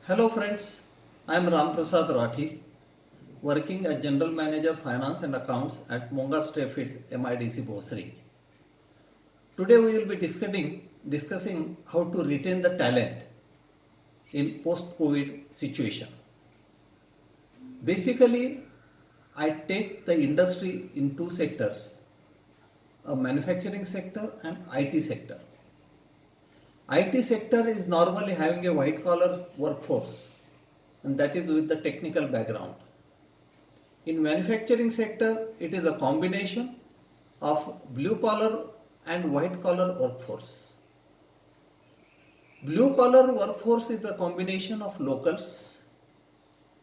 Hello friends, I am Ram Prasad Rathi, working as General Manager Finance and Accounts at Monga Stayfield MIDC Bosri. Today we will be discussing how to retain the talent in post-COVID situation. Basically, I take the industry in two sectors, a manufacturing sector and IT sector. IT sector is normally having a white collar workforce and that is with the technical background. In manufacturing sector, it is a combination of blue collar and white collar workforce. Blue collar workforce is a combination of locals,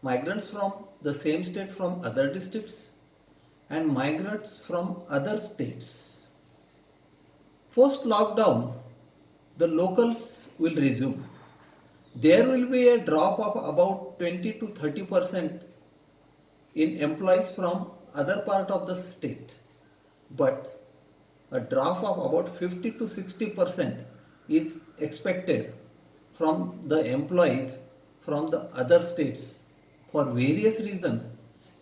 migrants from the same state from other districts and migrants from other states. Post lockdown, the locals will resume. There will be a drop of about 20 to 30% in employees from other part of the state, but a drop of about 50 to 60% is expected from the employees from the other states for various reasons,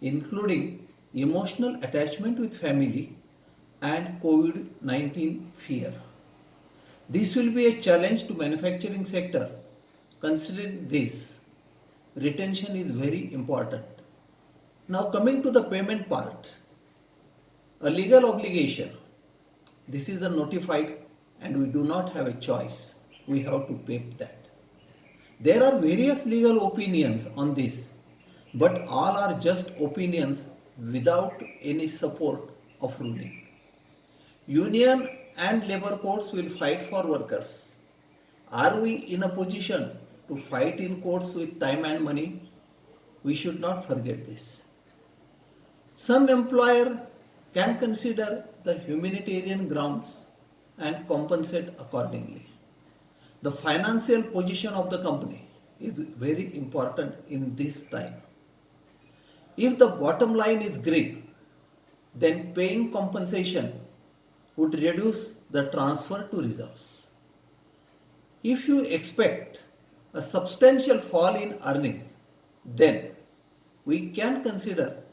including emotional attachment with family and COVID-19 fear. This will be a challenge to manufacturing sector. Considering this, retention is very important. Now coming to the payment part, a legal obligation. This is a notified and we do not have a choice. We have to pay that. There are various legal opinions on this, but all are just opinions without any support of ruling. Union and labor courts will fight for workers. Are we in a position to fight in courts with time and money? We should not forget this. Some employer can consider the humanitarian grounds and compensate accordingly. The financial position of the company is very important in this time. If the bottom line is green, then paying compensation would reduce the transfer to reserves. If you expect a substantial fall in earnings, then we can consider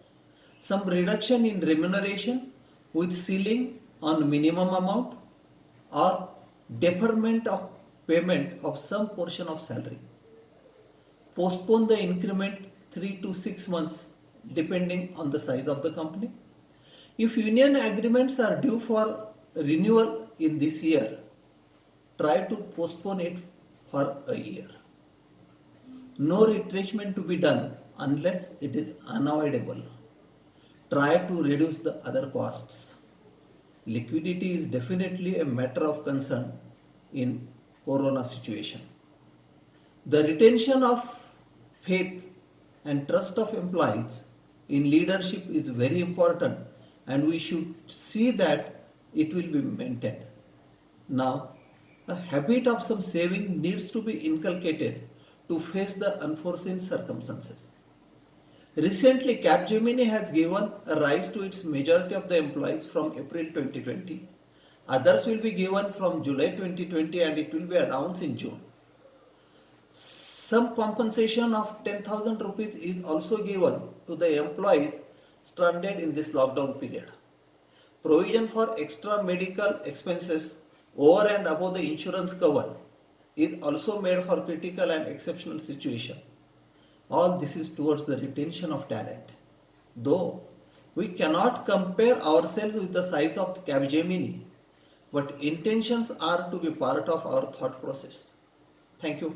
some reduction in remuneration with ceiling on minimum amount or deferment of payment of some portion of salary. Postpone the increment 3 to 6 months depending on the size of the company. If union agreements are due for renewal in this year, try to postpone it for a year. No retrenchment to be done unless it is unavoidable. Try to reduce the other costs. Liquidity is definitely a matter of concern in corona situation. The retention of faith and trust of employees in leadership is very important and we should see that it will be maintained. Now, a habit of some saving needs to be inculcated to face the unforeseen circumstances. Recently, Capgemini has given a rise to its majority of the employees from April 2020. Others will be given from July 2020 and it will be announced in June. Some compensation of 10,000 rupees is also given to the employees stranded in this lockdown period. Provision for extra medical expenses over and above the insurance cover is also made for critical and exceptional situation. All this is towards the retention of talent. Though we cannot compare ourselves with the size of Capgemini, but intentions are to be part of our thought process. Thank you.